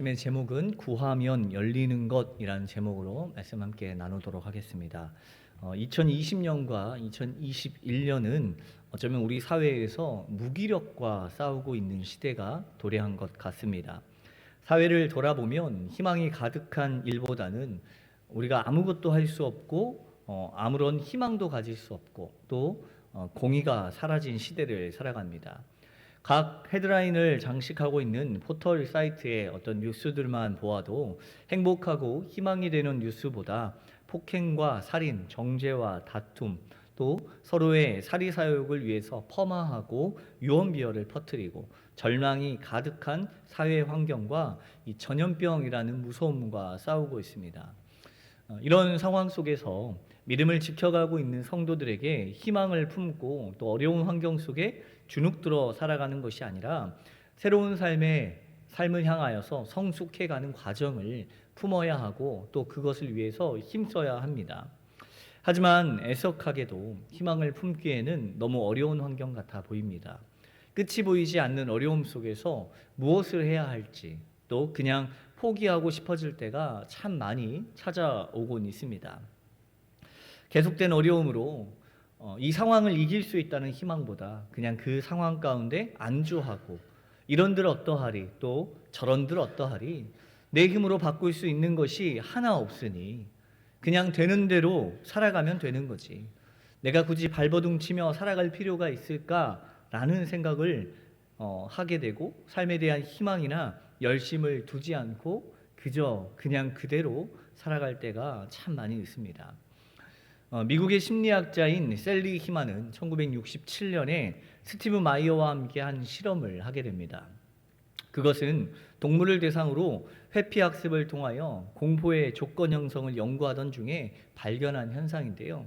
말씀의 제목은 구하면 열리는 것이라는 제목으로 말씀 함께 나누도록 하겠습니다. 2020년과 2021년은 어쩌면 우리 사회에서 무기력과 싸우고 있는 시대가 도래한 것 같습니다. 사회를 돌아보면 희망이 가득한 일보다는 우리가 아무것도 할 수 없고 아무런 희망도 가질 수 없고 또 공의가 사라진 시대를 살아갑니다. 각 헤드라인을 장식하고 있는 포털 사이트의 어떤 뉴스들만 보아도 행복하고 희망이 되는 뉴스보다 폭행과 살인, 정죄와 다툼, 또 서로의 사리사욕을 위해서 폄하하고 유언비어를 퍼뜨리고 절망이 가득한 사회 환경과 이 전염병이라는 무서움과 싸우고 있습니다. 이런 상황 속에서 믿음을 지켜가고 있는 성도들에게 희망을 품고 또 어려운 환경 속에 주눅들어 살아가는 것이 아니라 새로운 삶을 향하여서 성숙해가는 과정을 품어야 하고 또 그것을 위해서 힘써야 합니다. 하지만 애석하게도 희망을 품기에는 너무 어려운 환경 같아 보입니다. 끝이 보이지 않는 어려움 속에서 무엇을 해야 할지 또 그냥 포기하고 싶어질 때가 참 많이 찾아오곤 있습니다. 계속된 어려움으로 이 상황을 이길 수 있다는 희망보다 그냥 그 상황 가운데 안주하고 이런들 어떠하리 또 저런들 어떠하리 내 힘으로 바꿀 수 있는 것이 하나 없으니 그냥 되는 대로 살아가면 되는 거지 내가 굳이 발버둥 치며 살아갈 필요가 있을까라는 생각을 하게 되고 삶에 대한 희망이나 열심을 두지 않고 그냥 그대로 살아갈 때가 참 많이 있습니다. 미국의 심리학자인 셀리 히만은 1967년에 스티브 마이어와 함께 한 실험을 하게 됩니다. 그것은 동물을 대상으로 회피학습을 통하여 공포의 조건 형성을 연구하던 중에 발견한 현상인데요.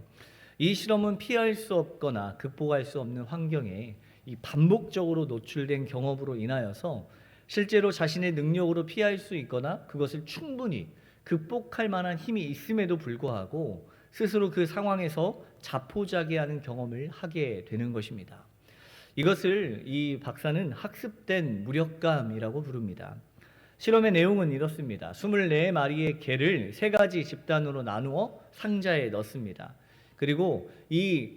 이 실험은 피할 수 없거나 극복할 수 없는 환경에 이 반복적으로 노출된 경험으로 인하여서 실제로 자신의 능력으로 피할 수 있거나 그것을 충분히 극복할 만한 힘이 있음에도 불구하고 스스로 그 상황에서 자포자기하는 경험을 하게 되는 것입니다. 이것을 이 박사는 학습된 무력감이라고 부릅니다. 실험의 내용은 이렇습니다. 24마리의 개를 3가지 집단으로 나누어 상자에 넣습니다. 그리고 이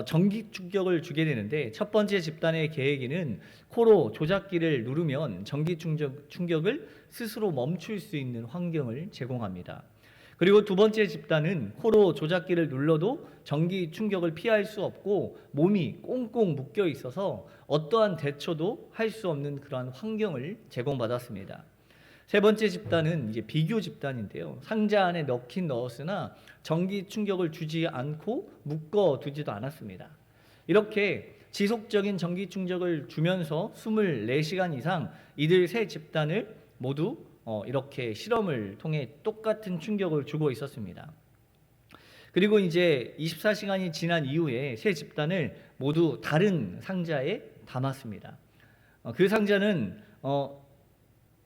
전기 충격을 주게 되는데 첫 번째 집단의 개에게는 코로 조작기를 누르면 전기 충격을 스스로 멈출 수 있는 환경을 제공합니다. 그리고 두 번째 집단은 코로 조작기를 눌러도 전기 충격을 피할 수 없고 몸이 꽁꽁 묶여 있어서 어떠한 대처도 할 수 없는 그러한 환경을 제공받았습니다. 세 번째 집단은 이제 비교 집단인데요. 상자 안에 넣긴 넣었으나 전기 충격을 주지 않고 묶어 두지도 않았습니다. 이렇게 지속적인 전기 충격을 주면서 24시간 이상 이들 세 집단을 모두 이렇게 실험을 통해 똑같은 충격을 주고 있었습니다. 그리고 이제 24시간이 지난 이후에 세 집단을 모두 다른 상자에 담았습니다. 그 상자는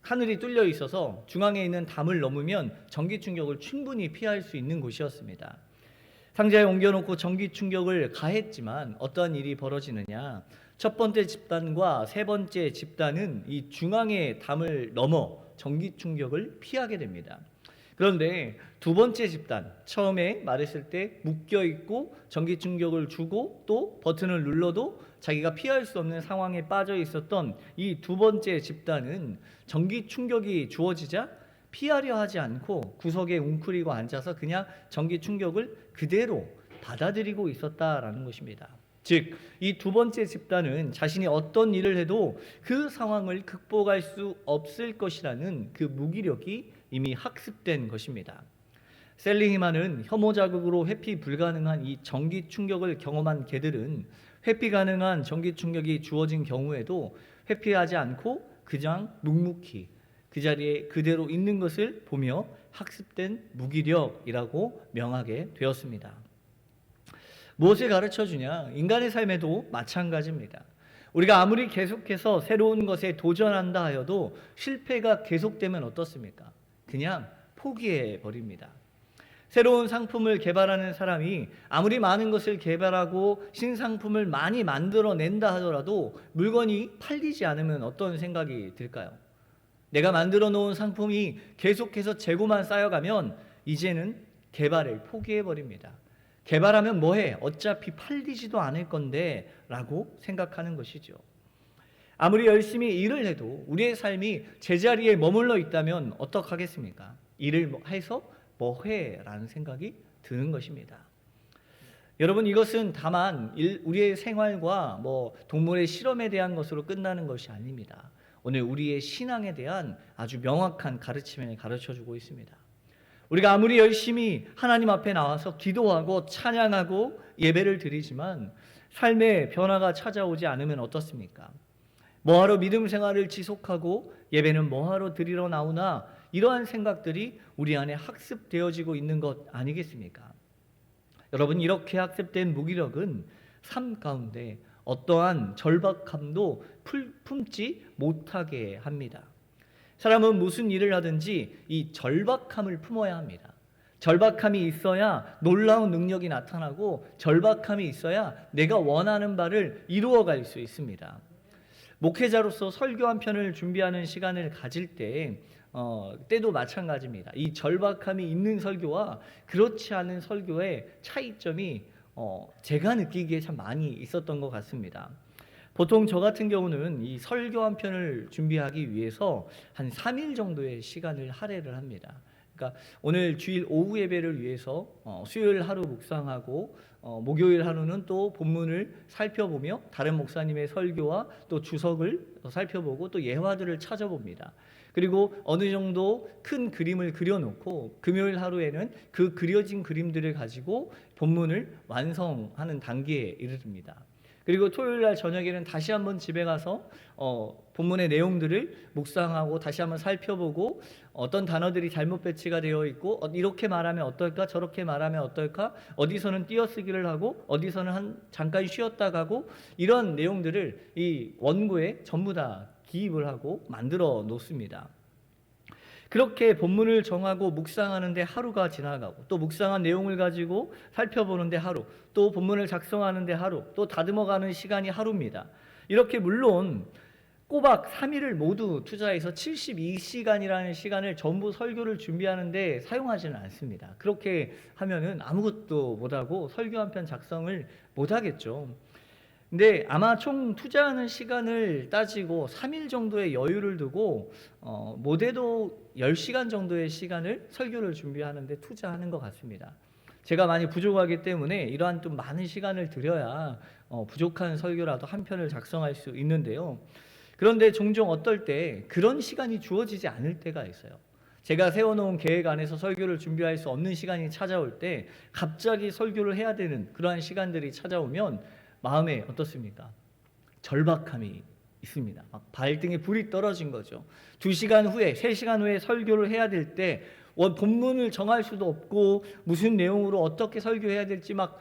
하늘이 뚫려 있어서 중앙에 있는 담을 넘으면 전기 충격을 충분히 피할 수 있는 곳이었습니다. 상자에 옮겨놓고 전기 충격을 가했지만 어떠한 일이 벌어지느냐? 첫 번째 집단과 세 번째 집단은 이 중앙의 담을 넘어 전기 충격을 피하게 됩니다. 그런데 두 번째 집단, 처음에 말했을 때 묶여 있고 전기 충격을 주고 또 버튼을 눌러도 자기가 피할 수 없는 상황에 빠져 있었던 이 두 번째 집단은 전기 충격이 주어지자 피하려 하지 않고 구석에 웅크리고 앉아서 그냥 전기 충격을 그대로 받아들이고 있었다라는 것입니다. 즉, 이 두 번째 집단은 자신이 어떤 일을 해도 그 상황을 극복할 수 없을 것이라는 그 무기력이 이미 학습된 것입니다. 셀리 히만은 혐오 자극으로 회피 불가능한 이 전기 충격을 경험한 개들은 회피 가능한 전기 충격이 주어진 경우에도 회피하지 않고 그냥 묵묵히 그 자리에 그대로 있는 것을 보며 학습된 무기력이라고 명하게 되었습니다. 무엇을 가르쳐 주냐? 인간의 삶에도 마찬가지입니다. 우리가 아무리 계속해서 새로운 것에 도전한다 하여도 실패가 계속되면 어떻습니까? 그냥 포기해 버립니다. 새로운 상품을 개발하는 사람이 아무리 많은 것을 개발하고 신상품을 많이 만들어낸다 하더라도 물건이 팔리지 않으면 어떤 생각이 들까요? 내가 만들어 놓은 상품이 계속해서 재고만 쌓여가면 이제는 개발을 포기해 버립니다. 개발하면 뭐해? 어차피 팔리지도 않을 건데 라고 생각하는 것이죠. 아무리 열심히 일을 해도 우리의 삶이 제자리에 머물러 있다면 어떡하겠습니까? 일을 해서 뭐해? 라는 생각이 드는 것입니다. 여러분, 이것은 다만 우리의 생활과 동물의 실험에 대한 것으로 끝나는 것이 아닙니다. 오늘 우리의 신앙에 대한 아주 명확한 가르침을 가르쳐주고 있습니다. 우리가 아무리 열심히 하나님 앞에 나와서 기도하고 찬양하고 예배를 드리지만 삶의 변화가 찾아오지 않으면 어떻습니까? 뭐하러 믿음 생활을 지속하고 예배는 뭐하러 드리러 나오나, 이러한 생각들이 우리 안에 학습되어지고 있는 것 아니겠습니까? 여러분, 이렇게 학습된 무기력은 삶 가운데 어떠한 절박함도 품지 못하게 합니다. 사람은 무슨 일을 하든지 이 절박함을 품어야 합니다. 절박함이 있어야 놀라운 능력이 나타나고, 절박함이 있어야 내가 원하는 바를 이루어갈 수 있습니다. 목회자로서 설교 한 편을 준비하는 시간을 가질 때도 마찬가지입니다. 이 절박함이 있는 설교와 그렇지 않은 설교의 차이점이 제가 느끼기에 참 많이 있었던 것 같습니다. 보통 저 같은 경우는 이 설교 한 편을 준비하기 위해서 한 3일 정도의 시간을 할애를 합니다. 그러니까 오늘 주일 오후 예배를 위해서 수요일 하루 묵상하고 목요일 하루는 또 본문을 살펴보며 다른 목사님의 설교와 또 주석을 살펴보고 또 예화들을 찾아봅니다. 그리고 어느 정도 큰 그림을 그려놓고 금요일 하루에는 그 그려진 그림들을 가지고 본문을 완성하는 단계에 이르릅니다. 그리고 토요일 날 저녁에는 다시 한번 집에 가서 본문의 내용들을 묵상하고 다시 한번 살펴보고, 어떤 단어들이 잘못 배치가 되어 있고 이렇게 말하면 어떨까, 저렇게 말하면 어떨까, 어디서는 띄어쓰기를 하고 어디서는 잠깐 쉬었다 가고, 이런 내용들을 이 원고에 전부 다 기입을 하고 만들어 놓습니다. 그렇게 본문을 정하고 묵상하는데 하루가 지나가고, 또 묵상한 내용을 가지고 살펴보는데 하루, 또 본문을 작성하는데 하루, 또 다듬어가는 시간이 하루입니다. 이렇게 물론 꼬박 3일을 모두 투자해서 72시간이라는 시간을 전부 설교를 준비하는데 사용하지는 않습니다. 그렇게 하면은 아무것도 못하고 설교 한 편 작성을 못하겠죠. 근데 아마 총 투자하는 시간을 따지고 3일 정도의 여유를 두고 못해도 10시간 정도의 시간을 설교를 준비하는데 투자하는 것 같습니다. 제가 많이 부족하기 때문에 이러한 좀 많은 시간을 들여야 부족한 설교라도 한 편을 작성할 수 있는데요. 그런데 종종 어떨 때 그런 시간이 주어지지 않을 때가 있어요. 제가 세워놓은 계획 안에서 설교를 준비할 수 없는 시간이 찾아올 때 갑자기 설교를 해야 되는 그러한 시간들이 찾아오면 마음에 어떻습니까? 절박함이 있습니다. 막 발등에 불이 떨어진 거죠. 2시간 후에, 3시간 후에 설교를 해야 될 때 본문을 정할 수도 없고 무슨 내용으로 어떻게 설교해야 될지 막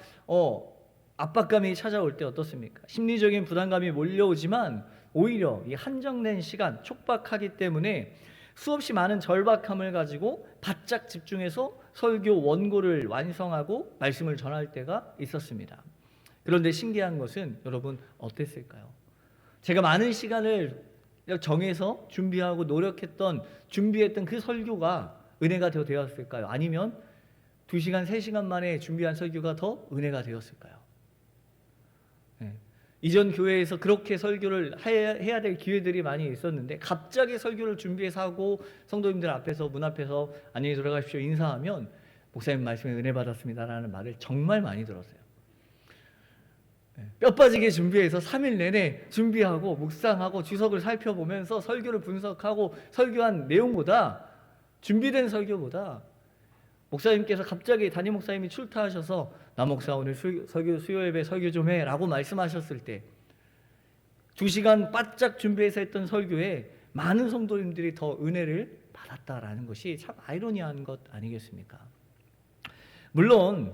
압박감이 찾아올 때 어떻습니까? 심리적인 부담감이 몰려오지만 오히려 이 한정된 시간, 촉박하기 때문에 수없이 많은 절박함을 가지고 바짝 집중해서 설교 원고를 완성하고 말씀을 전할 때가 있었습니다. 그런데 신기한 것은 여러분 어땠을까요? 제가 많은 시간을 정해서 준비하고 준비했던 그 설교가 은혜가 더 되었을까요? 아니면 2시간, 3시간 만에 준비한 설교가 더 은혜가 되었을까요? 네. 이전 교회에서 그렇게 설교를 해야 될 기회들이 많이 있었는데 갑자기 설교를 준비해서 하고 성도님들 앞에서 문 앞에서 안녕히 돌아가십시오 인사하면 목사님 말씀에 은혜 받았습니다라는 말을 정말 많이 들었어요. 뼈 빠지게 준비해서 3일 내내 준비하고 묵상하고 주석을 살펴보면서 설교를 분석하고 설교한 내용보다, 준비된 설교보다 목사님께서 갑자기 담임 목사님이 출타하셔서 나 목사 오늘 수요 예배 설교 좀 해 라고 말씀하셨을 때 2시간 바짝 준비해서 했던 설교에 많은 성도님들이 더 은혜를 받았다라는 것이 참 아이러니한 것 아니겠습니까? 물론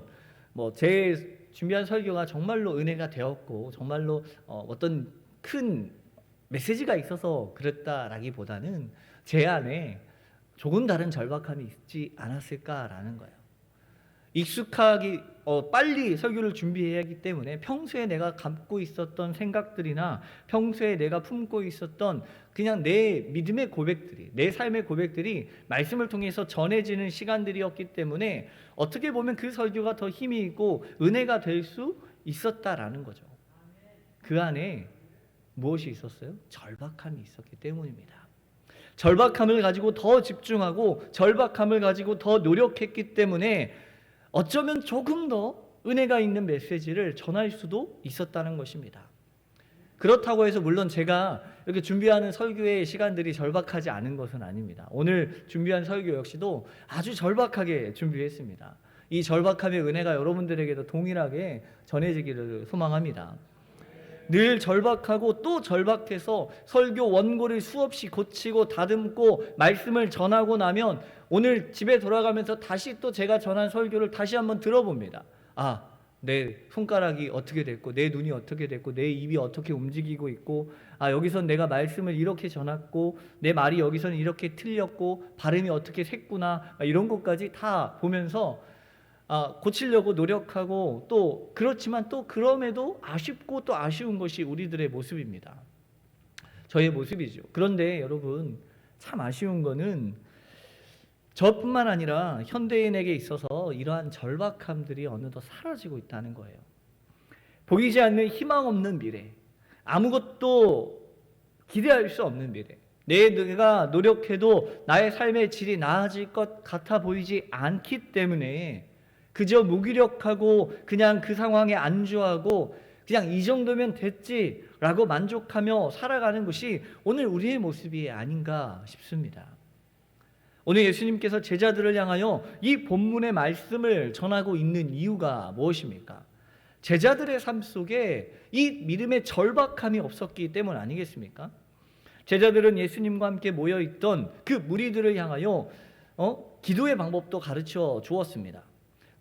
제 준비한 설교가 정말로 은혜가 되었고 정말로 어떤 큰 메시지가 있어서 그랬다라기보다는 제 안에 조금 다른 절박함이 있지 않았을까라는 거예요. 익숙하기 빨리 설교를 준비해야 하기 때문에 평소에 내가 갖고 있었던 생각들이나 평소에 내가 품고 있었던 그냥 내 믿음의 고백들이, 내 삶의 고백들이 말씀을 통해서 전해지는 시간들이었기 때문에 어떻게 보면 그 설교가 더 힘이 있고 은혜가 될 수 있었다라는 거죠. 그 안에 무엇이 있었어요? 절박함이 있었기 때문입니다. 절박함을 가지고 더 집중하고 절박함을 가지고 더 노력했기 때문에 어쩌면 조금 더 은혜가 있는 메시지를 전할 수도 있었다는 것입니다. 그렇다고 해서 물론 제가 이렇게 준비하는 설교의 시간들이 절박하지 않은 것은 아닙니다. 오늘 준비한 설교 역시도 아주 절박하게 준비했습니다. 이 절박함의 은혜가 여러분들에게도 동일하게 전해지기를 소망합니다. 늘 절박하고 또 절박해서 설교 원고를 수없이 고치고 다듬고 말씀을 전하고 나면 오늘 집에 돌아가면서 다시 또 제가 전한 설교를 다시 한번 들어봅니다. 내 손가락이 어떻게 됐고 내 눈이 어떻게 됐고 내 입이 어떻게 움직이고 있고 여기선 내가 말씀을 이렇게 전했고 내 말이 여기서는 이렇게 틀렸고 발음이 어떻게 샜구나 이런 것까지 다 보면서 고치려고 노력하고 또 그렇지만 또 그럼에도 아쉽고 또 아쉬운 것이 우리들의 모습입니다. 저의 모습이죠. 그런데 여러분 참 아쉬운 거는 저뿐만 아니라 현대인에게 있어서 이러한 절박함들이 어느덧 사라지고 있다는 거예요. 보이지 않는 희망 없는 미래, 아무것도 기대할 수 없는 미래, 내가 노력해도 나의 삶의 질이 나아질 것 같아 보이지 않기 때문에 그저 무기력하고 그냥 그 상황에 안주하고 그냥 이 정도면 됐지라고 만족하며 살아가는 것이 오늘 우리의 모습이 아닌가 싶습니다. 오늘 예수님께서 제자들을 향하여 이 본문의 말씀을 전하고 있는 이유가 무엇입니까? 제자들의 삶 속에 이 믿음의 절박함이 없었기 때문 아니겠습니까? 제자들은 예수님과 함께 모여있던 그 무리들을 향하여 기도의 방법도 가르쳐 주었습니다.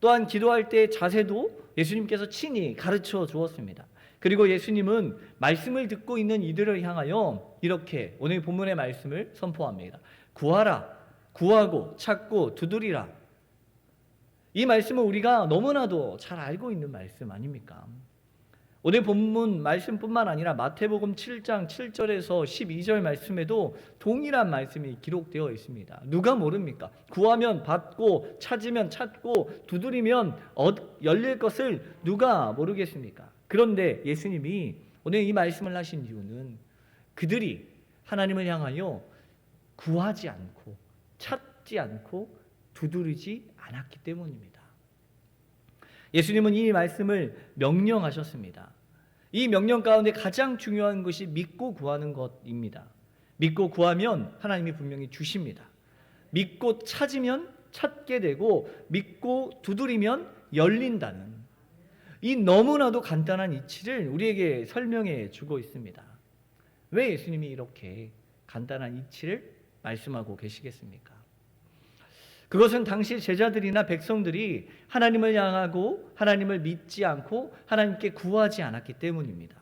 또한 기도할 때의 자세도 예수님께서 친히 가르쳐 주었습니다. 그리고 예수님은 말씀을 듣고 있는 이들을 향하여 이렇게 오늘 본문의 말씀을 선포합니다. 구하라, 구하고 찾고 두드리라. 이 말씀은 우리가 너무나도 잘 알고 있는 말씀 아닙니까? 오늘 본문 말씀뿐만 아니라 마태복음 7장 7절에서 12절 말씀에도 동일한 말씀이 기록되어 있습니다. 누가 모릅니까? 구하면 받고 찾으면 찾고 두드리면 열릴 것을 누가 모르겠습니까? 그런데 예수님이 오늘 이 말씀을 하신 이유는 그들이 하나님을 향하여 구하지 않고 찾지 않고 두드리지 않았기 때문입니다. 예수님은 이 말씀을 명령하셨습니다. 이 명령 가운데 가장 중요한 것이 믿고 구하는 것입니다. 믿고 구하면 하나님이 분명히 주십니다. 믿고 찾으면 찾게 되고 믿고 두드리면 열린다는 이 너무나도 간단한 이치를 우리에게 설명해 주고 있습니다. 왜 예수님이 이렇게 간단한 이치를 말씀하고 계시겠습니까? 그것은 당시 제자들이나 백성들이 하나님을 향하고 하나님을 믿지 않고 하나님께 구하지 않았기 때문입니다.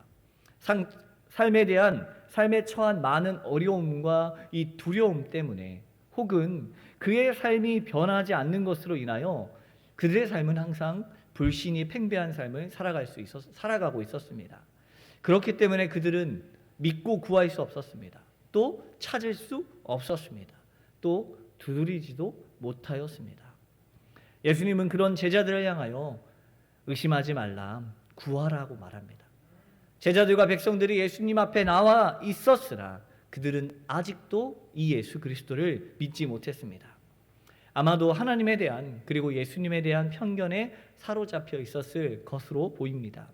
삶에 처한 많은 어려움과 이 두려움 때문에 혹은 그의 삶이 변하지 않는 것으로 인하여 그들의 삶은 항상 불신이 팽배한 삶을 살아가고 있었습니다. 그렇기 때문에 그들은 믿고 구할 수 없었습니다. 또 찾을 수 없었습니다. 또 두드리지도 못하였습니다. 예수님은 그런 제자들을 향하여 의심하지 말라, 구하라고 말합니다. 제자들과 백성들이 예수님 앞에 나와 있었으나 그들은 아직도 이 예수 그리스도를 믿지 못했습니다. 아마도 하나님에 대한 그리고 예수님에 대한 편견에 사로잡혀 있었을 것으로 보입니다.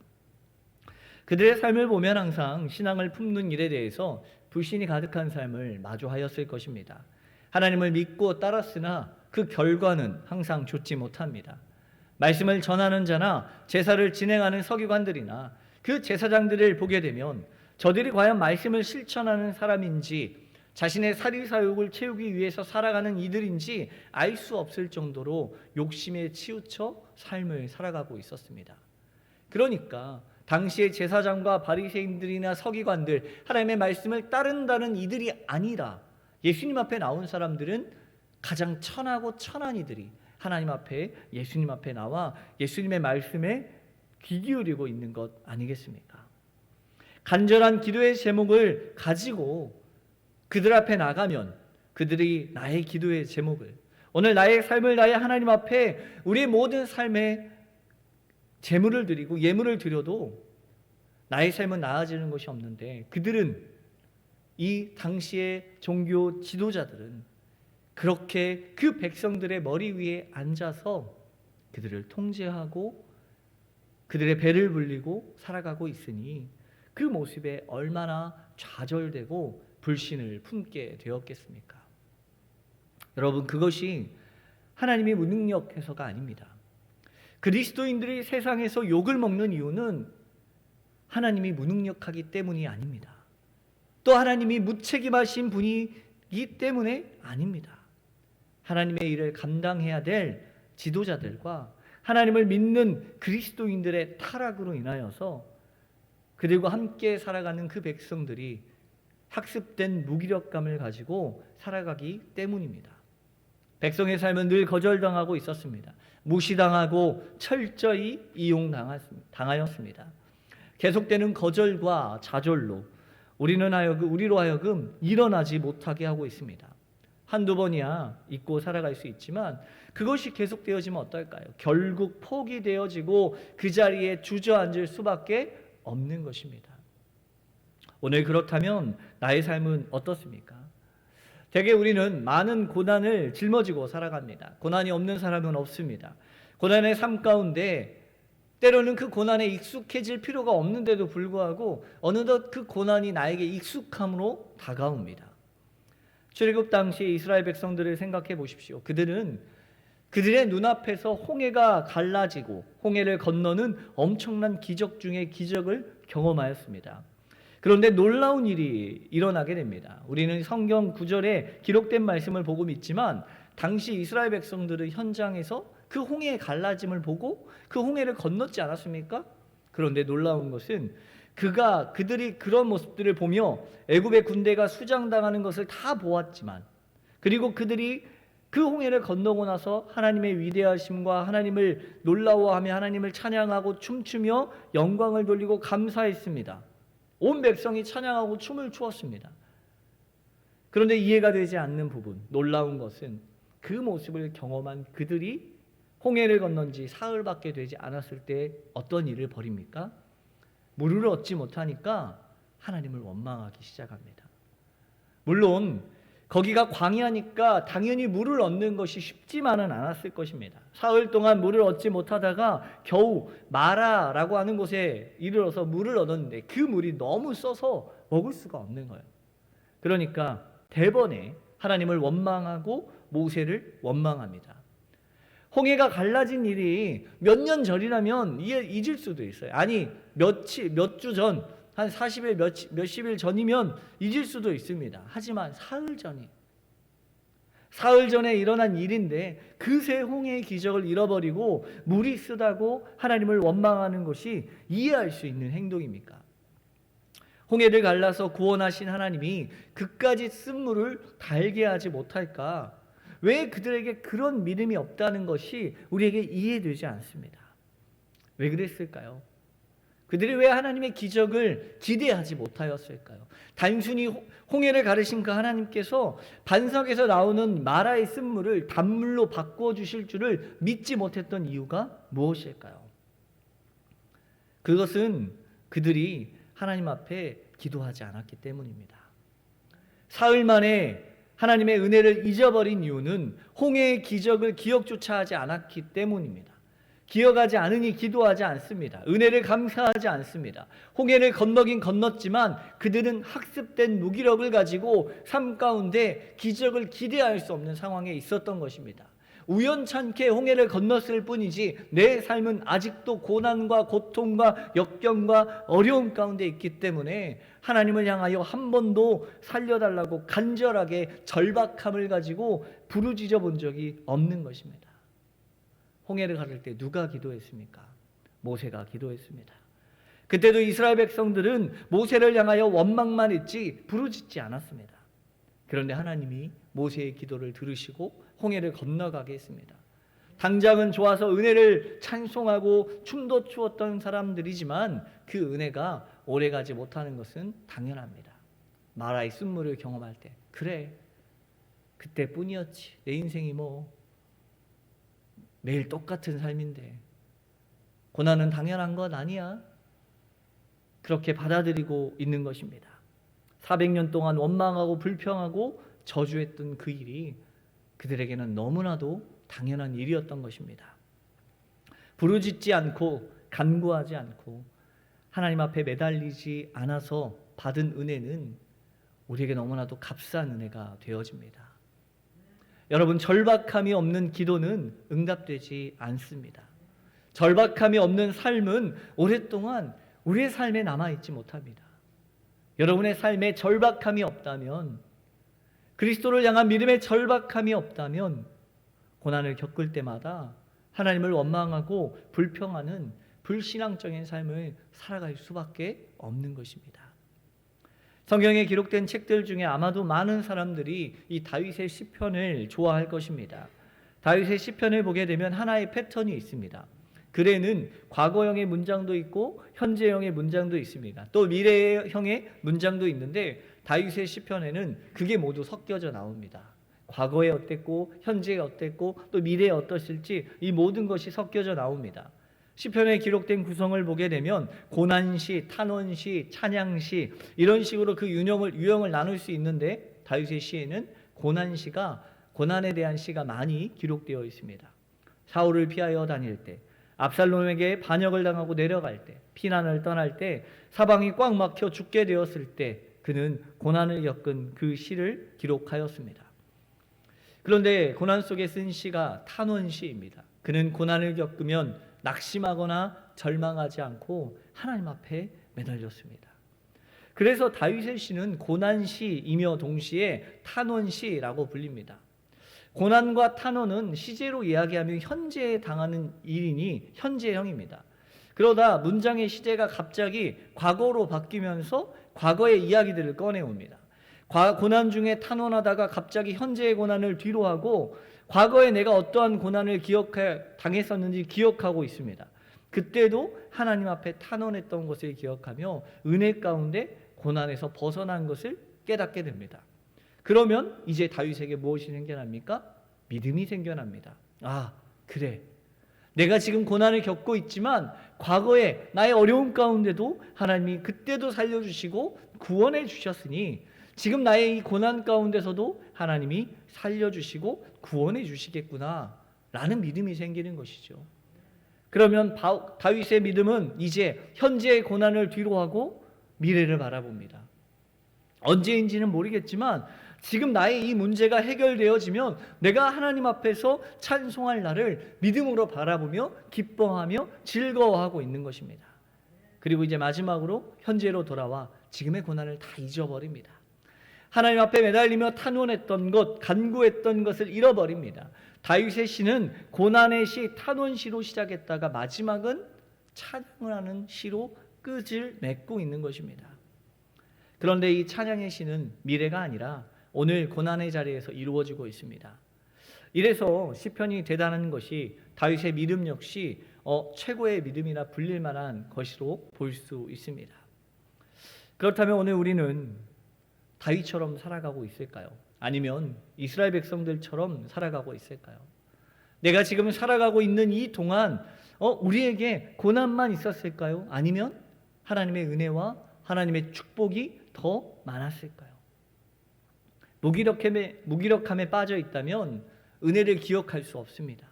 그들의 삶을 보면 항상 신앙을 품는 일에 대해서 불신이 가득한 삶을 마주하였을 것입니다. 하나님을 믿고 따랐으나 그 결과는 항상 좋지 못합니다. 말씀을 전하는 자나 제사를 진행하는 서기관들이나 그 제사장들을 보게 되면 저들이 과연 말씀을 실천하는 사람인지 자신의 사리사욕을 채우기 위해서 살아가는 이들인지 알 수 없을 정도로 욕심에 치우쳐 삶을 살아가고 있었습니다. 그러니까 당시의 제사장과 바리새인들이나 서기관들, 하나님의 말씀을 따른다는 이들이 아니라 예수님 앞에 나온 사람들은 가장 천하고 천한 이들이 하나님 앞에, 예수님 앞에 나와 예수님의 말씀에 귀 기울이고 있는 것 아니겠습니까? 간절한 기도의 제목을 가지고 그들 앞에 나가면 그들이 나의 기도의 제목을, 오늘 나의 삶을 나의 하나님 앞에 우리의 모든 삶에 제물을 드리고 예물을 드려도 나의 삶은 나아지는 것이 없는데, 그들은, 이 당시의 종교 지도자들은 그렇게 그 백성들의 머리 위에 앉아서 그들을 통제하고 그들의 배를 불리고 살아가고 있으니 그 모습에 얼마나 좌절되고 불신을 품게 되었겠습니까? 여러분, 그것이 하나님이 무능력해서가 아닙니다. 그리스도인들이 세상에서 욕을 먹는 이유는 하나님이 무능력하기 때문이 아닙니다. 또 하나님이 무책임하신 분이기 때문에 아닙니다. 하나님의 일을 감당해야 될 지도자들과 하나님을 믿는 그리스도인들의 타락으로 인하여서 그들과 함께 살아가는 그 백성들이 학습된 무기력감을 가지고 살아가기 때문입니다. 백성의 삶은 늘 거절당하고 있었습니다. 무시당하고 철저히 이용당하였습니다. 계속되는 거절과 좌절로 우리로 하여금 일어나지 못하게 하고 있습니다. 한두 번이야 잊고 살아갈 수 있지만 그것이 계속되어지면 어떨까요? 결국 포기되어지고 그 자리에 주저앉을 수밖에 없는 것입니다. 오늘 그렇다면 나의 삶은 어떻습니까? 대개 우리는 많은 고난을 짊어지고 살아갑니다. 고난이 없는 사람은 없습니다. 고난의 삶 가운데 때로는 그 고난에 익숙해질 필요가 없는데도 불구하고 어느덧 그 고난이 나에게 익숙함으로 다가옵니다. 출애굽 당시 이스라엘 백성들을 생각해 보십시오. 그들은 그들의 눈앞에서 홍해가 갈라지고 홍해를 건너는 엄청난 기적 중에 기적을 경험하였습니다. 그런데 놀라운 일이 일어나게 됩니다. 우리는 성경 구절에 기록된 말씀을 보고 믿지만 당시 이스라엘 백성들의 현장에서 그 홍해의 갈라짐을 보고 그 홍해를 건넜지 않았습니까? 그런데 놀라운 것은 그들이 그런 모습들을 보며 애굽의 군대가 수장당하는 것을 다 보았지만, 그리고 그들이 그 홍해를 건너고 나서 하나님의 위대하심과 하나님을 놀라워하며 하나님을 찬양하고 춤추며 영광을 돌리고 감사했습니다. 온 백성이 찬양하고 춤을 추었습니다. 그런데 이해가 되지 않는 부분, 놀라운 것은 그 모습을 경험한 그들이 홍해를 건넌 지 사흘밖에 되지 않았을 때 어떤 일을 벌입니까? 물을 얻지 못하니까 하나님을 원망하기 시작합니다. 물론 거기가 광야니까 당연히 물을 얻는 것이 쉽지만은 않았을 것입니다. 사흘 동안 물을 얻지 못하다가 겨우 마라라고 하는 곳에 이르러서 물을 얻었는데 그 물이 너무 써서 먹을 수가 없는 거예요. 그러니까 대번에 하나님을 원망하고 모세를 원망합니다. 홍해가 갈라진 일이 몇 년 전이라면 잊을 수도 있어요. 아니 몇 주 전, 한 40일 몇십 일 전이면 잊을 수도 있습니다. 하지만 사흘 전에 일어난 일인데 그새 홍해의 기적을 잃어버리고 물이 쓰다고 하나님을 원망하는 것이 이해할 수 있는 행동입니까? 홍해를 갈라서 구원하신 하나님이 그까지 쓴 물을 달게 하지 못할까? 왜 그들에게 그런 믿음이 없다는 것이 우리에게 이해되지 않습니다. 왜 그랬을까요? 그들이 왜 하나님의 기적을 기대하지 못하였을까요? 단순히 홍해를 가르신 그 하나님께서 반석에서 나오는 마라의 쓴물을 단물로 바꿔주실 줄을 믿지 못했던 이유가 무엇일까요? 그것은 그들이 하나님 앞에 기도하지 않았기 때문입니다. 사흘 만에 하나님의 은혜를 잊어버린 이유는 홍해의 기적을 기억조차 하지 않았기 때문입니다. 기억하지 않으니 기도하지 않습니다. 은혜를 감사하지 않습니다. 홍해를 건너긴 건넜지만 그들은 학습된 무기력을 가지고 삶 가운데 기적을 기대할 수 없는 상황에 있었던 것입니다. 우연찮게 홍해를 건넜을 뿐이지 내 삶은 아직도 고난과 고통과 역경과 어려움 가운데 있기 때문에 하나님을 향하여 한 번도 살려달라고 간절하게 절박함을 가지고 부르짖어 본 적이 없는 것입니다. 홍해를 가를 때 누가 기도했습니까? 모세가 기도했습니다. 그때도 이스라엘 백성들은 모세를 향하여 원망만 했지 부르짖지 않았습니다. 그런데 하나님이 모세의 기도를 들으시고 홍해를 건너가게 했습니다. 당장은 좋아서 은혜를 찬송하고 춤도 추었던 사람들이지만 그 은혜가 오래가지 못하는 것은 당연합니다. 마라의 쓴물을 경험할 때 그래 그때뿐이었지. 내 인생이 뭐 매일 똑같은 삶인데 고난은 당연한 것 아니야. 그렇게 받아들이고 있는 것입니다. 400년 동안 원망하고 불평하고 저주했던 그 일이 그들에게는 너무나도 당연한 일이었던 것입니다. 부르짖지 않고 간구하지 않고 하나님 앞에 매달리지 않아서 받은 은혜는 우리에게 너무나도 값싼 은혜가 되어집니다. 여러분, 절박함이 없는 기도는 응답되지 않습니다. 절박함이 없는 삶은 오랫동안 우리의 삶에 남아있지 못합니다. 여러분의 삶에 절박함이 없다면, 그리스도를 향한 믿음의 절박함이 없다면 고난을 겪을 때마다 하나님을 원망하고 불평하는 불신앙적인 삶을 살아갈 수밖에 없는 것입니다. 성경에 기록된 책들 중에 아마도 많은 사람들이 이 다윗의 시편을 좋아할 것입니다. 다윗의 시편을 보게 되면 하나의 패턴이 있습니다. 글에는 과거형의 문장도 있고 현재형의 문장도 있습니다. 또 미래형의 문장도 있는데 다윗의 시편에는 그게 모두 섞여져 나옵니다. 과거에 어땠고 현재에 어땠고 또 미래에 어떠실지 이 모든 것이 섞여져 나옵니다. 시편에 기록된 구성을 보게 되면 고난시, 탄원시, 찬양시 이런 식으로 그 유형을 나눌 수 있는데 다윗의 시에는 고난시가 고난에 대한 시가 많이 기록되어 있습니다. 사울을 피하여 다닐 때, 압살롬에게 반역을 당하고 내려갈 때, 피난을 떠날 때, 사방이 꽉 막혀 죽게 되었을 때 그는 고난을 겪은 그 시를 기록하였습니다. 그런데 고난 속에 쓴 시가 탄원시입니다. 그는 고난을 겪으면 낙심하거나 절망하지 않고 하나님 앞에 매달렸습니다. 그래서 다윗의 시는 고난시이며 동시에 탄원시라고 불립니다. 고난과 탄원은 시제로 이야기하면 현재에 당하는 일이니 현재형입니다. 그러다 문장의 시제가 갑자기 과거로 바뀌면서 과거의 이야기들을 꺼내옵니다. 고난 중에 탄원하다가 갑자기 현재의 고난을 뒤로하고 과거에 내가 어떠한 고난을 당했었는지 기억하고 있습니다. 그때도 하나님 앞에 탄원했던 것을 기억하며 은혜 가운데 고난에서 벗어난 것을 깨닫게 됩니다. 그러면 이제 다윗에게 무엇이 생겨납니까? 믿음이 생겨납니다. 아, 그래. 내가 지금 고난을 겪고 있지만 과거에 나의 어려움 가운데도 하나님이 그때도 살려주시고 구원해 주셨으니 지금 나의 이 고난 가운데서도 하나님이 살려주시고 구원해 주시겠구나 라는 믿음이 생기는 것이죠. 그러면 다윗의 믿음은 이제 현재의 고난을 뒤로하고 미래를 바라봅니다. 언제인지는 모르겠지만 지금 나의 이 문제가 해결되어지면 내가 하나님 앞에서 찬송할 날을 믿음으로 바라보며 기뻐하며 즐거워하고 있는 것입니다. 그리고 이제 마지막으로 현재로 돌아와 지금의 고난을 다 잊어버립니다. 하나님 앞에 매달리며 탄원했던 것, 간구했던 것을 잃어버립니다. 다윗의 시는 고난의 시, 탄원시로 시작했다가 마지막은 찬양을 하는 시로 끝을 맺고 있는 것입니다. 그런데 이 찬양의 시는 미래가 아니라 오늘 고난의 자리에서 이루어지고 있습니다. 이래서 시편이 대단한 것이 다윗의 믿음 역시 최고의 믿음이라 불릴 만한 것으로 볼 수 있습니다. 그렇다면 오늘 우리는 다윗처럼 살아가고 있을까요? 아니면 이스라엘 백성들처럼 살아가고 있을까요? 내가 지금 살아가고 있는 이 동안 우리에게 고난만 있었을까요? 아니면 하나님의 은혜와 하나님의 축복이 더 많았을까요? 무기력함에 빠져 있다면 은혜를 기억할 수 없습니다.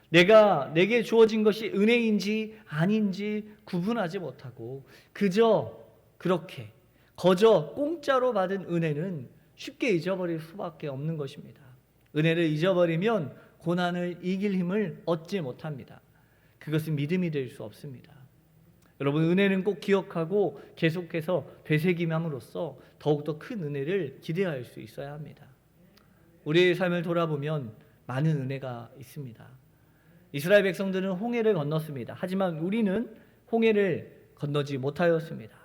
내게 주어진 것이 은혜인지 아닌지 구분하지 못하고 그저 그렇게 거저 공짜로 받은 은혜는 쉽게 잊어버릴 수밖에 없는 것입니다. 은혜를 잊어버리면 고난을 이길 힘을 얻지 못합니다. 그것은 믿음이 될 수 없습니다. 여러분, 은혜는 꼭 기억하고 계속해서 되새김함으로써 더욱더 큰 은혜를 기대할 수 있어야 합니다. 우리의 삶을 돌아보면 많은 은혜가 있습니다. 이스라엘 백성들은 홍해를 건넜습니다. 하지만 우리는 홍해를 건너지 못하였습니다.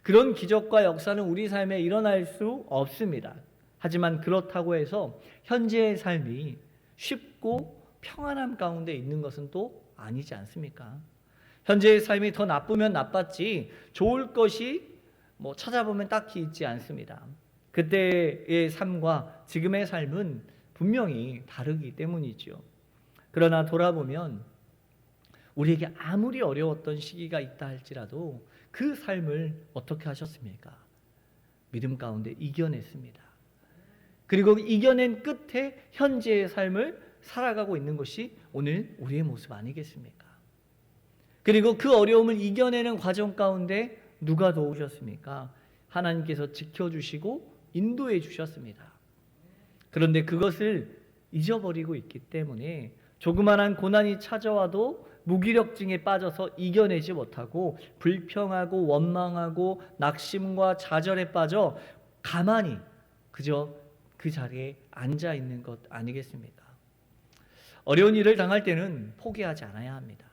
그런 기적과 역사는 우리 삶에 일어날 수 없습니다. 하지만 그렇다고 해서 현재의 삶이 쉽고 평안함 가운데 있는 것은 또 아니지 않습니까? 현재의 삶이 더 나쁘면 나빴지 좋을 것이 찾아보면 딱히 있지 않습니다. 그때의 삶과 지금의 삶은 분명히 다르기 때문이죠. 그러나 돌아보면 우리에게 아무리 어려웠던 시기가 있다 할지라도 그 삶을 어떻게 하셨습니까? 믿음 가운데 이겨냈습니다. 그리고 이겨낸 끝에 현재의 삶을 살아가고 있는 것이 오늘 우리의 모습 아니겠습니까? 그리고 그 어려움을 이겨내는 과정 가운데 누가 도우셨습니까? 하나님께서 지켜주시고 인도해 주셨습니다. 그런데 그것을 잊어버리고 있기 때문에 조그만한 고난이 찾아와도 무기력증에 빠져서 이겨내지 못하고 불평하고 원망하고 낙심과 좌절에 빠져 가만히 그저 그 자리에 앉아 있는 것 아니겠습니까? 어려운 일을 당할 때는 포기하지 않아야 합니다.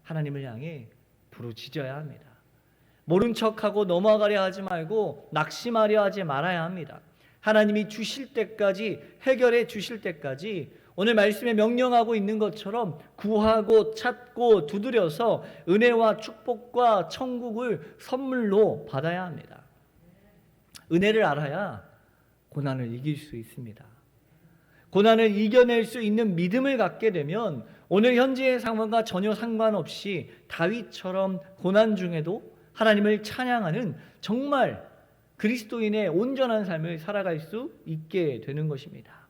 하나님을 향해 부르짖어야 합니다. 모른 척하고 넘어가려 하지 말고 낙심하려 하지 말아야 합니다. 하나님이 주실 때까지, 해결해 주실 때까지 오늘 말씀에 명령하고 있는 것처럼 구하고 찾고 두드려서 은혜와 축복과 천국을 선물로 받아야 합니다. 은혜를 알아야 고난을 이길 수 있습니다. 고난을 이겨낼 수 있는 믿음을 갖게 되면 오늘 현재의 상황과 전혀 상관없이 다윗처럼 고난 중에도 하나님을 찬양하는 정말 그리스도인의 온전한 삶을 살아갈 수 있게 되는 것입니다.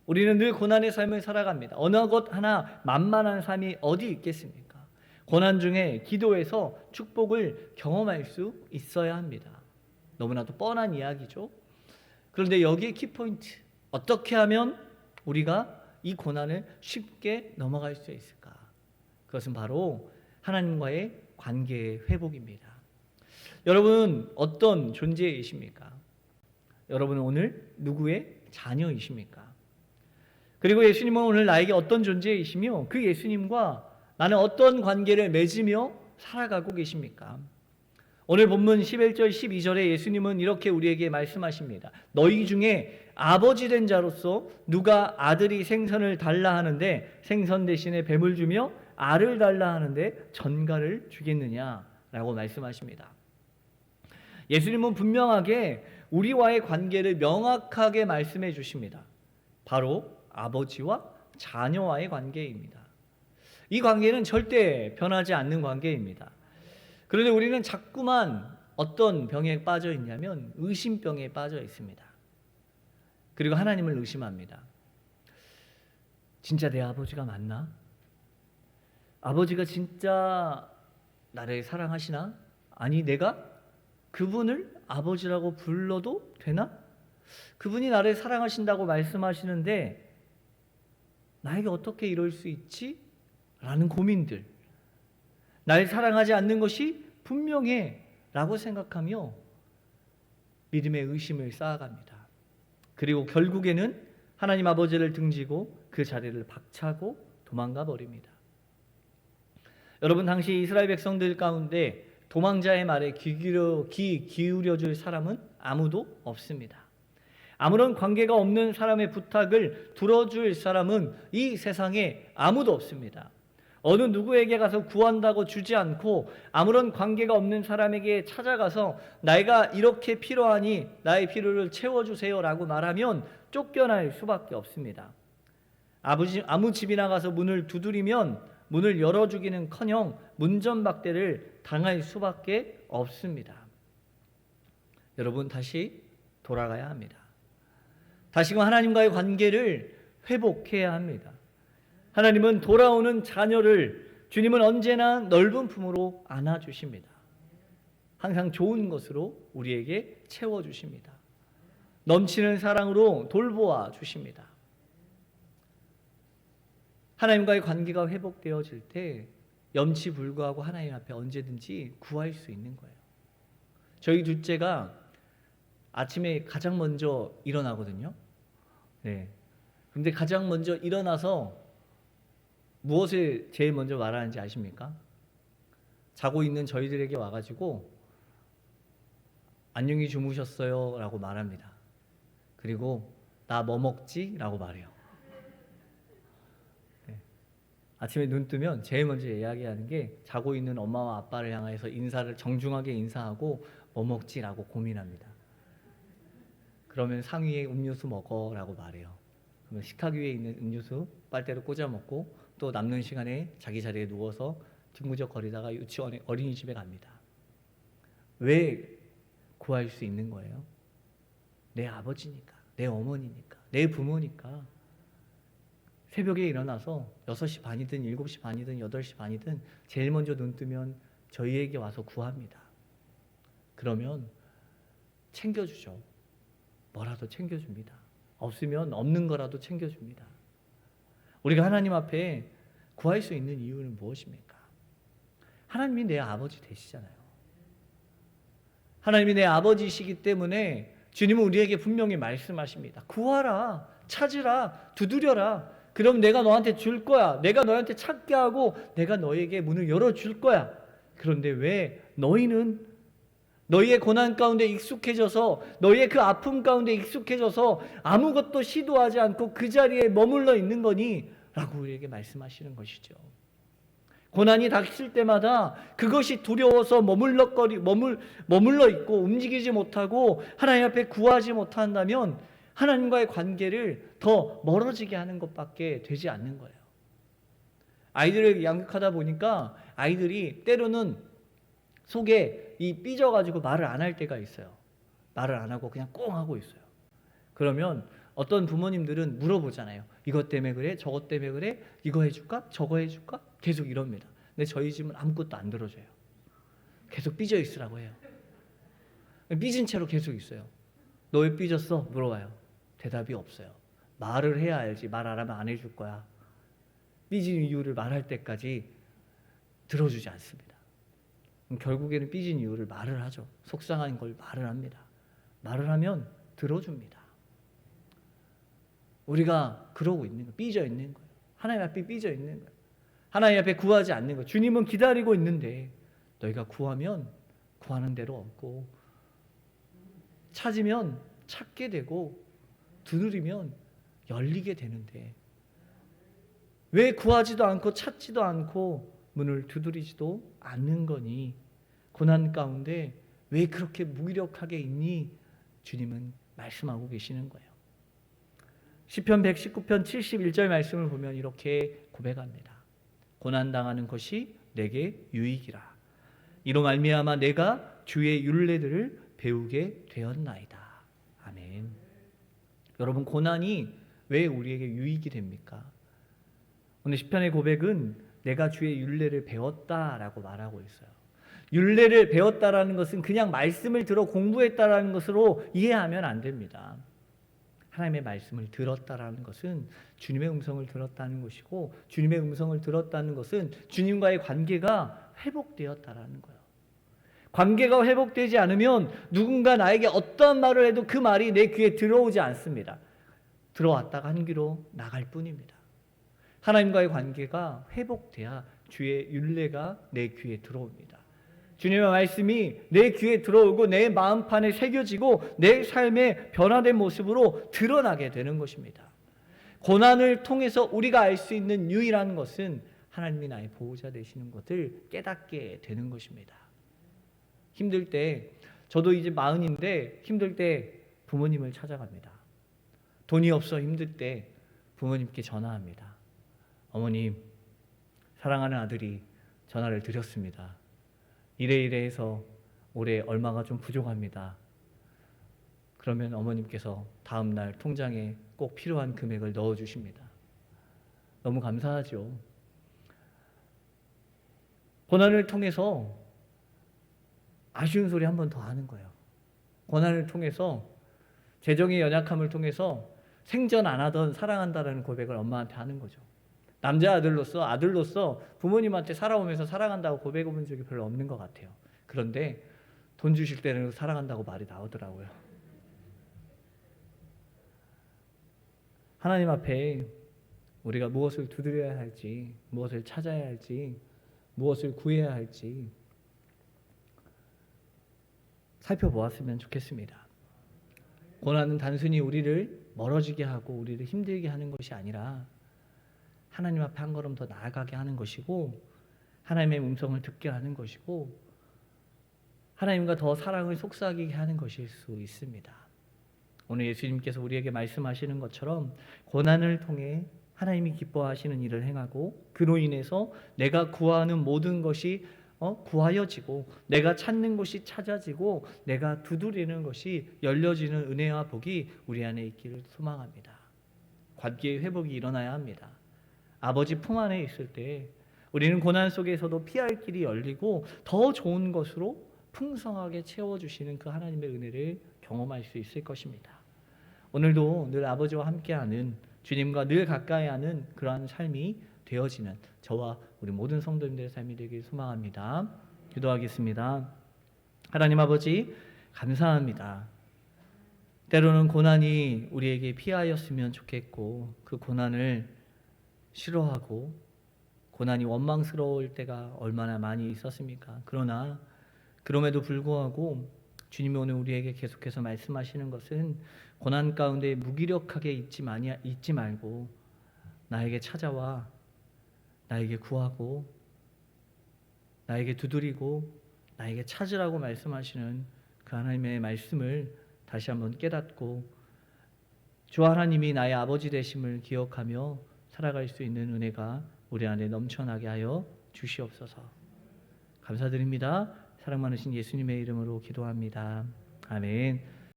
우리는 늘 고난의 삶을 살아갑니다. 어느 것 하나 만만한 삶이 어디 있겠습니까? 고난 중에 기도해서 축복을 경험할 수 있어야 합니다. 너무나도 뻔한 이야기죠. 그런데 여기에 키포인트, 어떻게 하면 우리가 이 고난을 쉽게 넘어갈 수 있을까? 그것은 바로 하나님과의 관계의 회복입니다. 여러분 어떤 존재이십니까? 여러분은 오늘 누구의 자녀이십니까? 그리고 예수님은 오늘 나에게 어떤 존재이시며 그 예수님과 나는 어떤 관계를 맺으며 살아가고 계십니까? 오늘 본문 11절 12절에 예수님은 이렇게 우리에게 말씀하십니다. 너희 중에 아버지 된 자로서 누가 아들이 생선을 달라 하는데 생선 대신에 뱀을 주며 알을 달라 하는데 전갈을 주겠느냐라고 말씀하십니다. 예수님은 분명하게 우리와의 관계를 명확하게 말씀해 주십니다. 바로 아버지와 자녀와의 관계입니다. 이 관계는 절대 변하지 않는 관계입니다. 그런데 우리는 자꾸만 어떤 병에 빠져 있냐면 의심병에 빠져 있습니다. 그리고 하나님을 의심합니다. 진짜 내 아버지가 맞나? 아버지가 진짜 나를 사랑하시나? 아니 내가 그분을 아버지라고 불러도 되나? 그분이 나를 사랑하신다고 말씀하시는데 나에게 어떻게 이럴 수 있지? 라는 고민들, 날 사랑하지 않는 것이 분명해 라고 생각하며 믿음의 의심을 쌓아갑니다. 그리고 결국에는 하나님 아버지를 등지고 그 자리를 박차고 도망가 버립니다. 여러분 당시 이스라엘 백성들 가운데 도망자의 말에 귀 기울여 줄 사람은 아무도 없습니다. 아무런 관계가 없는 사람의 부탁을 들어줄 사람은 이 세상에 아무도 없습니다. 어느 누구에게 가서 구한다고 주지 않고 아무런 관계가 없는 사람에게 찾아가서 내가 이렇게 필요하니 나의 필요를 채워주세요 라고 말하면 쫓겨날 수밖에 없습니다. 아무 집이나 가서 문을 두드리면 문을 열어주기는커녕 문전박대를 당할 수밖에 없습니다. 여러분 다시 돌아가야 합니다. 다시금 하나님과의 관계를 회복해야 합니다. 하나님은 돌아오는 자녀를 주님은 언제나 넓은 품으로 안아주십니다. 항상 좋은 것으로 우리에게 채워주십니다. 넘치는 사랑으로 돌보아 주십니다. 하나님과의 관계가 회복되어질 때 염치불구하고 하나님 앞에 언제든지 구할 수 있는 거예요. 저희 둘째가 아침에 가장 먼저 일어나거든요. 네. 근데 가장 먼저 일어나서 무엇을 제일 먼저 말하는지 아십니까? 자고 있는 저희들에게 와가지고 안녕히 주무셨어요 라고 말합니다. 그리고 나 뭐 먹지? 라고 말해요. 아침에 눈 뜨면 제일 먼저 이야기하는 게 자고 있는 엄마와 아빠를 향해서 인사를 정중하게 인사하고 뭐 먹지라고 고민합니다. 그러면 상위에 음료수 먹어라고 말해요. 그러면 식탁 위에 있는 음료수 빨대로 꽂아 먹고 또 남는 시간에 자기 자리에 누워서 뒹구적거리다가 유치원에 어린이집에 갑니다. 왜 구할 수 있는 거예요? 내 아버지니까, 내 어머니니까, 내 부모니까. 새벽에 일어나서 6시 반이든 7시 반이든 8시 반이든 제일 먼저 눈 뜨면 저희에게 와서 구합니다. 그러면 챙겨주죠. 뭐라도 챙겨줍니다. 없으면 없는 거라도 챙겨줍니다. 우리가 하나님 앞에 구할 수 있는 이유는 무엇입니까? 하나님이 내 아버지 되시잖아요. 하나님이 내 아버지시기 때문에 주님은 우리에게 분명히 말씀하십니다. 구하라, 찾으라, 두드려라. 그럼 내가 너한테 줄 거야. 내가 너한테 찾게 하고 내가 너에게 문을 열어줄 거야. 그런데 왜 너희는 너희의 고난 가운데 익숙해져서 너희의 그 아픔 가운데 익숙해져서 아무것도 시도하지 않고 그 자리에 머물러 있는 거니? 라고 우리에게 말씀하시는 것이죠. 고난이 닥칠 때마다 그것이 두려워서 머물러 있고 움직이지 못하고 하나님 앞에 구하지 못한다면 하나님과의 관계를 더 멀어지게 하는 것밖에 되지 않는 거예요. 아이들을 양육하다 보니까 아이들이 때로는 속에 삐져가지고 말을 안 할 때가 있어요. 말을 안 하고 그냥 꽁 하고 있어요. 그러면 어떤 부모님들은 물어보잖아요. 이것 때문에 그래? 저것 때문에 그래? 이거 해줄까? 저거 해줄까? 계속 이럽니다. 근데 저희 집은 아무것도 안 들어줘요. 계속 삐져 있으라고 해요. 삐진 채로 계속 있어요. 너 왜 삐졌어? 물어봐요. 대답이 없어요. 말을 해야 알지. 말 안 하면 안 해줄 거야. 삐진 이유를 말할 때까지 들어주지 않습니다. 결국에는 삐진 이유를 말을 하죠. 속상한 걸 말을 합니다. 말을 하면 들어줍니다. 우리가 그러고 있는 거예요. 삐져 있는 거예요. 하나님 앞에 삐져 있는 거예요. 하나님 앞에 구하지 않는 거예요. 주님은 기다리고 있는데 너희가 구하면 구하는 대로 얻고 찾으면 찾게 되고 두드리면 열리게 되는데 왜 구하지도 않고 찾지도 않고 문을 두드리지도 않는 거니? 고난 가운데 왜 그렇게 무기력하게 있니? 주님은 말씀하고 계시는 거예요. 시편 119편 71절 말씀을 보면 이렇게 고백합니다. 고난당하는 것이 내게 유익이라. 이로 말미암아 내가 주의 율례들을 배우게 되었나이다. 아멘. 여러분, 고난이 왜 우리에게 유익이 됩니까? 오늘 시편의 고백은 내가 주의 율례를 배웠다라고 말하고 있어요. 율례를 배웠다라는 것은 그냥 말씀을 들어 공부했다라는 것으로 이해하면 안 됩니다. 하나님의 말씀을 들었다라는 것은 주님의 음성을 들었다는 것이고, 주님의 음성을 들었다는 것은 주님과의 관계가 회복되었다라는 거예요. 관계가 회복되지 않으면 누군가 나에게 어떠한 말을 해도 그 말이 내 귀에 들어오지 않습니다. 들어왔다가 한 귀로 나갈 뿐입니다. 하나님과의 관계가 회복돼야 주의 율례가 내 귀에 들어옵니다. 주님의 말씀이 내 귀에 들어오고 내 마음판에 새겨지고 내 삶의 변화된 모습으로 드러나게 되는 것입니다. 고난을 통해서 우리가 알 수 있는 유일한 것은 하나님이 나의 보호자 되시는 것을 깨닫게 되는 것입니다. 힘들 때, 저도 이제 40인데 힘들 때 부모님을 찾아갑니다. 돈이 없어 힘들 때 부모님께 전화합니다. 어머님, 사랑하는 아들이 전화를 드렸습니다. 이래 해서 올해 얼마가 좀 부족합니다. 그러면 어머님께서 다음 날 통장에 꼭 필요한 금액을 넣어주십니다. 너무 감사하죠. 고난을 통해서 아쉬운 소리 한 번 더 하는 거예요. 고난을 통해서, 재정의 연약함을 통해서 생전 안 하던 사랑한다라는 고백을 엄마한테 하는 거죠. 남자 아들로서 부모님한테 살아오면서 사랑한다고 고백해 본 적이 별로 없는 것 같아요. 그런데 돈 주실 때는 사랑한다고 말이 나오더라고요. 하나님 앞에 우리가 무엇을 두드려야 할지, 무엇을 찾아야 할지, 무엇을 구해야 할지 살펴보았으면 좋겠습니다. 고난은 단순히 우리를 멀어지게 하고 우리를 힘들게 하는 것이 아니라 하나님 앞에 한 걸음 더 나아가게 하는 것이고, 하나님의 음성을 듣게 하는 것이고, 하나님과 더 사랑을 속삭이게 하는 것일 수 있습니다. 오늘 예수님께서 우리에게 말씀하시는 것처럼 고난을 통해 하나님이 기뻐하시는 일을 행하고, 그로 인해서 내가 구하는 모든 것이 구하여지고, 내가 찾는 것이 찾아지고, 내가 두드리는 것이 열려지는 은혜와 복이 우리 안에 있기를 소망합니다. 관계의 회복이 일어나야 합니다. 아버지 품 안에 있을 때 우리는 고난 속에서도 피할 길이 열리고 더 좋은 것으로 풍성하게 채워주시는 그 하나님의 은혜를 경험할 수 있을 것입니다. 오늘도 늘 아버지와 함께하는, 주님과 늘 가까이하는 그러한 삶이 되어지는 저와 우리 모든 성도님들의 삶이 되길 소망합니다. 기도하겠습니다. 하나님 아버지, 감사합니다. 때로는 고난이 우리에게 피하였으면 좋겠고, 그 고난을 싫어하고 고난이 원망스러울 때가 얼마나 많이 있었습니까? 그러나 그럼에도 불구하고 주님이 오늘 우리에게 계속해서 말씀하시는 것은, 고난 가운데 무기력하게 있지 말고 나에게 찾아와, 나에게 구하고, 나에게 두드리고, 나에게 찾으라고 말씀하시는 그 하나님의 말씀을 다시 한번 깨닫고, 주 하나님이 나의 아버지 되심을 기억하며 살아갈 수 있는 은혜가 우리 안에 넘쳐나게 하여 주시옵소서. 감사드립니다. 사랑 많으신 예수님의 이름으로 기도합니다. 아멘.